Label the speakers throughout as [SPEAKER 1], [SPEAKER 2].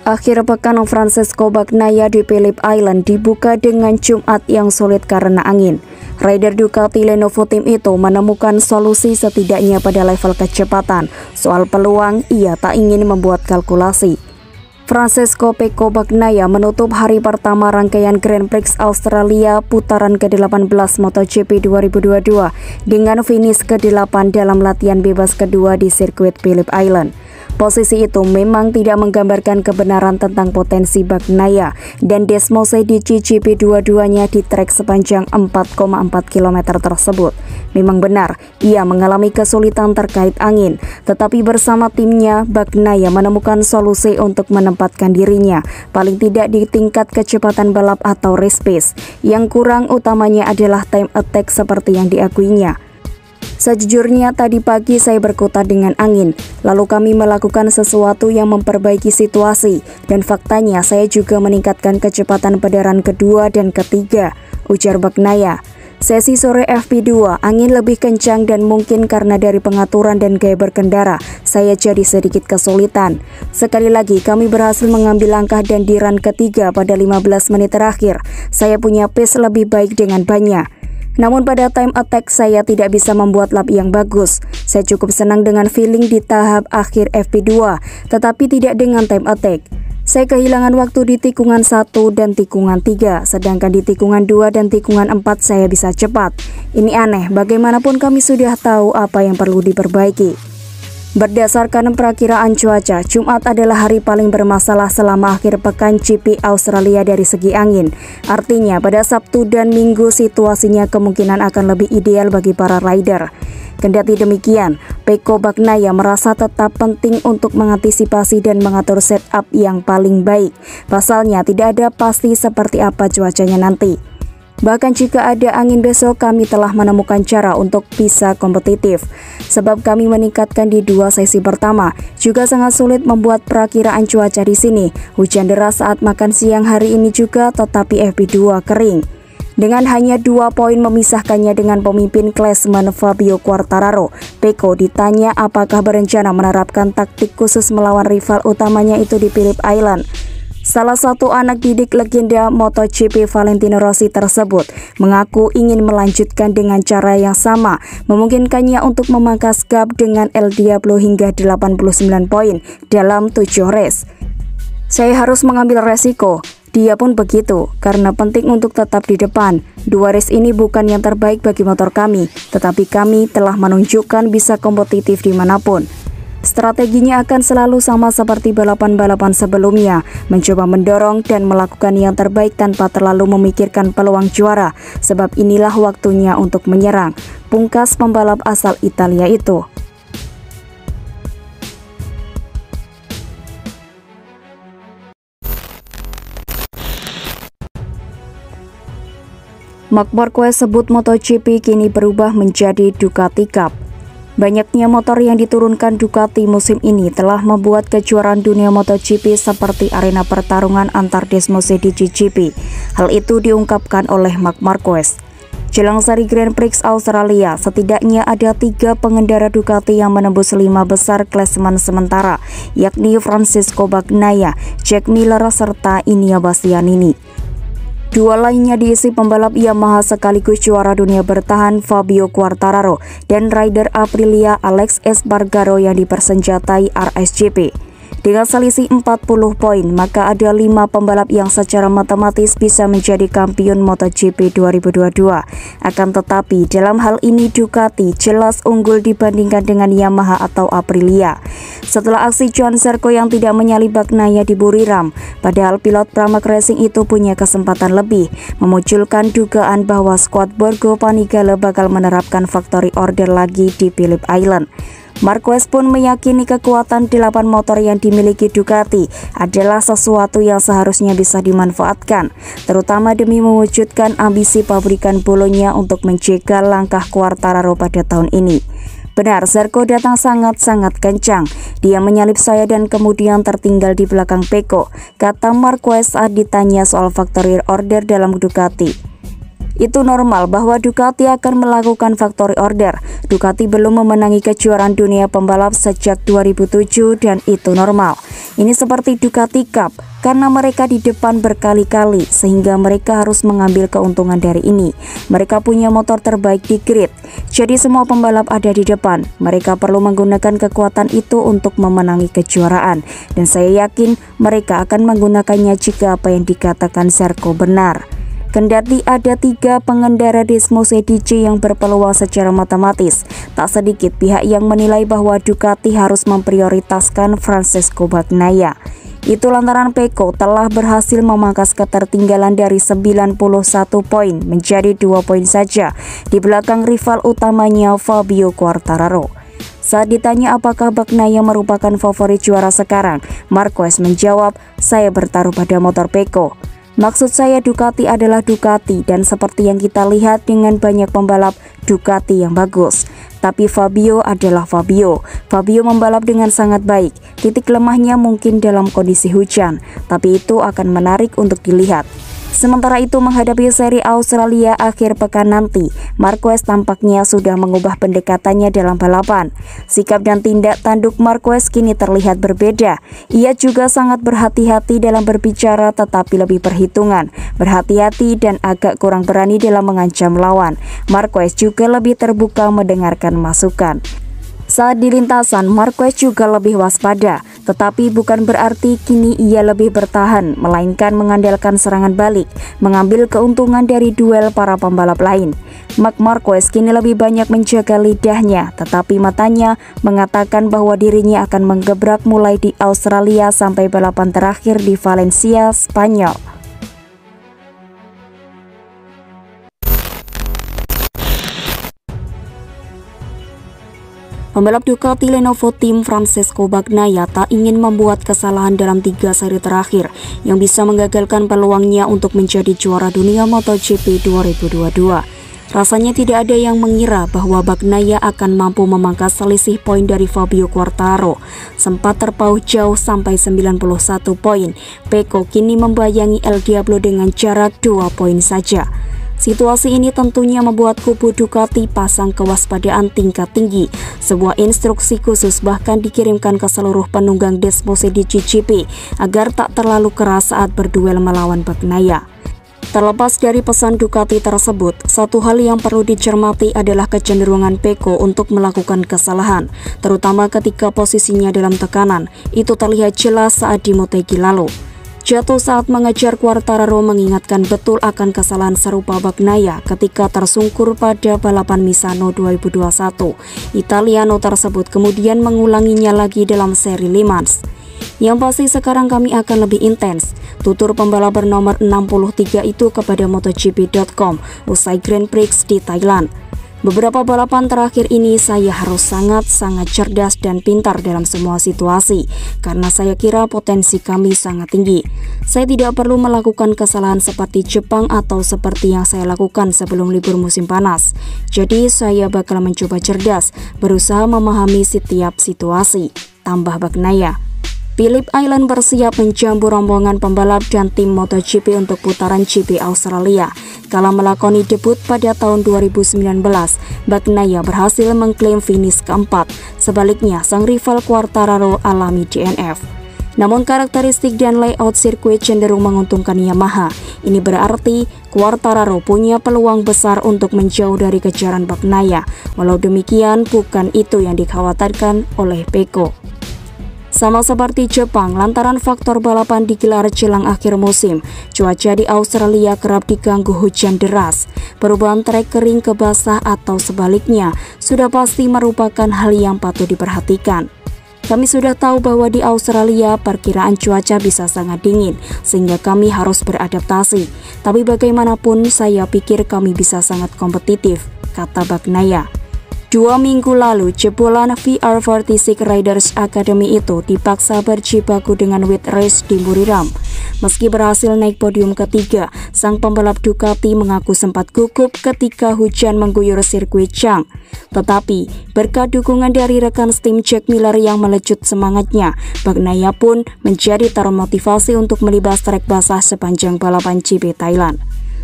[SPEAKER 1] Akhir pekan Francesco Bagnaia di Phillip Island dibuka dengan Jumat yang sulit karena angin. Rider Ducati Lenovo Team itu menemukan solusi setidaknya pada level kecepatan. Soal peluang, ia tak ingin membuat kalkulasi. Francesco Pecco Bagnaia menutup hari pertama rangkaian Grand Prix Australia putaran ke-18 MotoGP 2022 dengan finish ke-8 dalam latihan bebas kedua di sirkuit Phillip Island. Posisi itu memang tidak menggambarkan kebenaran tentang potensi Bagnaia dan Desmose di GP dua-duanya di trek sepanjang 4,4 km tersebut. Memang benar, ia mengalami kesulitan terkait angin, tetapi bersama timnya, Bagnaia menemukan solusi untuk menempatkan dirinya, paling tidak di tingkat kecepatan balap atau race pace. Yang kurang utamanya adalah time attack seperti yang diakuinya. Sejujurnya tadi pagi saya berkutat dengan angin, lalu kami melakukan sesuatu yang memperbaiki situasi, dan faktanya saya juga meningkatkan kecepatan pada run kedua dan ketiga, ujar Bagnaia. Sesi sore FP2, angin lebih kencang dan mungkin karena dari pengaturan dan gaya berkendara, saya jadi sedikit kesulitan. Sekali lagi kami berhasil mengambil langkah dan di run ketiga pada 15 menit terakhir, saya punya pace lebih baik dengan banyak. Namun pada time attack saya tidak bisa membuat lap yang bagus. Saya cukup senang dengan feeling di tahap akhir FP2, tetapi tidak dengan time attack. Saya kehilangan waktu di tikungan 1 dan tikungan 3, sedangkan di tikungan 2 dan tikungan 4 saya bisa cepat. Ini aneh, bagaimanapun kami sudah tahu apa yang perlu diperbaiki. Berdasarkan perakiraan cuaca, Jumat adalah hari paling bermasalah selama akhir pekan GP Australia dari segi angin. Artinya, pada Sabtu dan Minggu situasinya kemungkinan akan lebih ideal bagi para rider. Kendati demikian, Pecco Bagnaia merasa tetap penting untuk mengantisipasi dan mengatur setup yang paling baik. Pasalnya, tidak ada pasti seperti apa cuacanya nanti. Bahkan jika ada angin besok, kami telah menemukan cara untuk bisa kompetitif. Sebab kami meningkatkan di 2 sesi pertama, juga sangat sulit membuat perakiraan cuaca di sini. Hujan deras saat makan siang hari ini juga, tetapi FP2 kering. Dengan hanya 2 poin memisahkannya dengan pemimpin klasemen Fabio Quartararo, Pecco ditanya apakah berencana menerapkan taktik khusus melawan rival utamanya itu di Phillip Island. Salah satu anak didik legenda MotoGP Valentino Rossi tersebut mengaku ingin melanjutkan dengan cara yang sama, memungkinkannya untuk memangkas gap dengan El Diablo hingga 89 poin dalam 7 race. Saya harus mengambil resiko, dia pun begitu, karena penting untuk tetap di depan. 2 race ini bukan yang terbaik bagi motor kami, tetapi kami telah menunjukkan bisa kompetitif dimanapun. Strateginya akan selalu sama seperti balapan-balapan sebelumnya, mencoba mendorong dan melakukan yang terbaik tanpa terlalu memikirkan peluang juara, sebab inilah waktunya untuk menyerang, pungkas pembalap asal Italia itu. Marc Marquez sebut MotoGP kini berubah menjadi Ducati Cup. Banyaknya motor yang diturunkan Ducati musim ini telah membuat kejuaraan dunia MotoGP seperti arena pertarungan antar Desmose di GP. Hal itu diungkapkan oleh Marc Marquez. Jelang seri Grand Prix Australia, setidaknya ada 3 pengendara Ducati yang menembus 5 besar klasemen sementara, yakni Francesco Bagnaia, Jack Miller, serta Enea Bastianini. 2 lainnya diisi pembalap Yamaha sekaligus juara dunia bertahan Fabio Quartararo dan rider Aprilia Alex Espargaro yang dipersenjatai RSGP. Dengan selisih 40 poin, maka ada 5 pembalap yang secara matematis bisa menjadi kampiun MotoGP 2022. Akan tetapi, dalam hal ini Ducati jelas unggul dibandingkan dengan Yamaha atau Aprilia. Setelah aksi Johan Zarco yang tidak menyalip Bagnaia di Buriram, padahal pilot Pramac Racing itu punya kesempatan lebih, memunculkan dugaan bahwa skuad Borgo Panigale bakal menerapkan factory order lagi di Phillip Island. Marquez pun meyakini kekuatan 8 motor yang dimiliki Ducati adalah sesuatu yang seharusnya bisa dimanfaatkan, terutama demi mewujudkan ambisi pabrikan Bologna untuk menjegal langkah Quartararo pada tahun ini. Benar, Zarco datang sangat-sangat kencang. Dia menyalip saya dan kemudian tertinggal di belakang Pecco, kata Marquez saat ditanya soal factory order dalam Ducati. Itu normal bahwa Ducati akan melakukan factory order. Ducati belum memenangi kejuaraan dunia pembalap sejak 2007 dan itu normal. Ini seperti Ducati Cup karena mereka di depan berkali-kali sehingga mereka harus mengambil keuntungan dari ini. Mereka punya motor terbaik di grid. Jadi semua pembalap ada di depan. Mereka perlu menggunakan kekuatan itu untuk memenangi kejuaraan dan saya yakin mereka akan menggunakannya jika apa yang dikatakan Zarco benar. Kendati ada 3 pengendara Desmos EDC yang berpeluang secara matematis, tak sedikit pihak yang menilai bahwa Ducati harus memprioritaskan Francesco Bagnaia. Itu lantaran Pecco telah berhasil memangkas ketertinggalan dari 91 poin menjadi 2 poin saja di belakang rival utamanya Fabio Quartararo. Saat ditanya apakah Bagnaia merupakan favorit juara sekarang, Marquez menjawab, "Saya bertaruh pada motor Pecco. Maksud saya Ducati adalah Ducati dan seperti yang kita lihat dengan banyak pembalap Ducati yang bagus. Tapi Fabio adalah Fabio. Fabio membalap dengan sangat baik. Titik lemahnya mungkin dalam kondisi hujan, tapi itu akan menarik untuk dilihat." Sementara itu menghadapi seri Australia akhir pekan nanti, Marquez tampaknya sudah mengubah pendekatannya dalam balapan. Sikap dan tindak tanduk Marquez kini terlihat berbeda. Ia juga sangat berhati-hati dalam berbicara tetapi lebih perhitungan, berhati-hati dan agak kurang berani dalam mengancam lawan. Marquez juga lebih terbuka mendengarkan masukan. Saat di lintasan, Marquez juga lebih waspada, tetapi bukan berarti kini ia lebih bertahan, melainkan mengandalkan serangan balik, mengambil keuntungan dari duel para pembalap lain. Marc Marquez kini lebih banyak menjaga lidahnya, tetapi matanya mengatakan bahwa dirinya akan menggebrak mulai di Australia sampai balapan terakhir di Valencia, Spanyol. Pembalap Ducati Lenovo Team Francesco Bagnaia tak ingin membuat kesalahan dalam 3 seri terakhir yang bisa menggagalkan peluangnya untuk menjadi juara dunia MotoGP 2022. Rasanya tidak ada yang mengira bahwa Bagnaia akan mampu memangkas selisih poin dari Fabio Quartararo. Sempat terpaut jauh sampai 91 poin, Pecco kini membayangi El Diablo dengan jarak 2 poin saja. Situasi ini tentunya membuat kubu Ducati pasang kewaspadaan tingkat tinggi. Sebuah instruksi khusus bahkan dikirimkan ke seluruh penunggang Desmos EDC GP agar tak terlalu keras saat berduel melawan Bagnaia. Terlepas dari pesan Ducati tersebut, satu hal yang perlu dicermati adalah kecenderungan Pecco untuk melakukan kesalahan, terutama ketika posisinya dalam tekanan. Itu terlihat jelas saat di Motegi lalu. Jatuh saat mengejar Quartararo mengingatkan betul akan kesalahan serupa Bagnaia ketika tersungkur pada balapan Misano 2021. Italiano tersebut kemudian mengulanginya lagi dalam seri Le Mans. Yang pasti sekarang kami akan lebih intens, tutur pembalap bernomor 63 itu kepada MotoGP.com usai Grand Prix di Thailand. Beberapa balapan terakhir ini saya harus sangat-sangat cerdas dan pintar dalam semua situasi karena saya kira potensi kami sangat tinggi. Saya tidak perlu melakukan kesalahan seperti Jepang atau seperti yang saya lakukan sebelum libur musim panas. Jadi saya bakal mencoba cerdas, berusaha memahami setiap situasi, tambah Bagnaia. Phillip Island bersiap menjamu rombongan pembalap dan tim MotoGP untuk putaran GP Australia. Kala melakoni debut pada tahun 2019, Bagnaia berhasil mengklaim finish keempat. Sebaliknya, sang rival Quartararo alami DNF. Namun karakteristik dan layout sirkuit cenderung menguntungkan Yamaha. Ini berarti Quartararo punya peluang besar untuk menjauh dari kejaran Bagnaia. Walau demikian, bukan itu yang dikhawatirkan oleh Pecco. Sama seperti Jepang, lantaran faktor balapan digelar jelang akhir musim, cuaca di Australia kerap diganggu hujan deras. Perubahan trek kering ke basah atau sebaliknya sudah pasti merupakan hal yang patut diperhatikan. Kami sudah tahu bahwa di Australia perkiraan cuaca bisa sangat dingin, sehingga kami harus beradaptasi. Tapi bagaimanapun saya pikir kami bisa sangat kompetitif, kata Bagnaia. 2 minggu lalu, jebolan VR46 Riders Academy itu dipaksa berjibaku dengan wet race di Buriram. Meski berhasil naik podium ketiga, sang pembalap Ducati mengaku sempat gugup ketika hujan mengguyur sirkuit Chang. Tetapi, berkat dukungan dari rekan tim Jack Miller yang melecut semangatnya, Bagnaia pun menjadi termotivasi untuk melibas trek basah sepanjang balapan GP Thailand.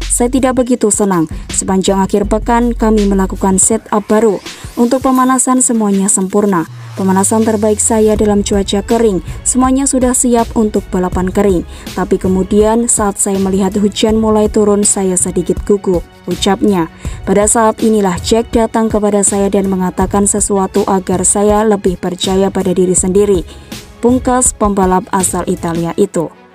[SPEAKER 1] Saya tidak begitu senang. Sepanjang akhir pekan kami melakukan setup baru. Untuk pemanasan semuanya sempurna. Pemanasan terbaik saya dalam cuaca kering. Semuanya sudah siap untuk balapan kering. Tapi kemudian saat saya melihat hujan mulai turun, saya sedikit gugup, ucapnya. Pada saat inilah Jack datang kepada saya dan mengatakan sesuatu agar saya lebih percaya pada diri sendiri. Pungkas pembalap asal Italia itu.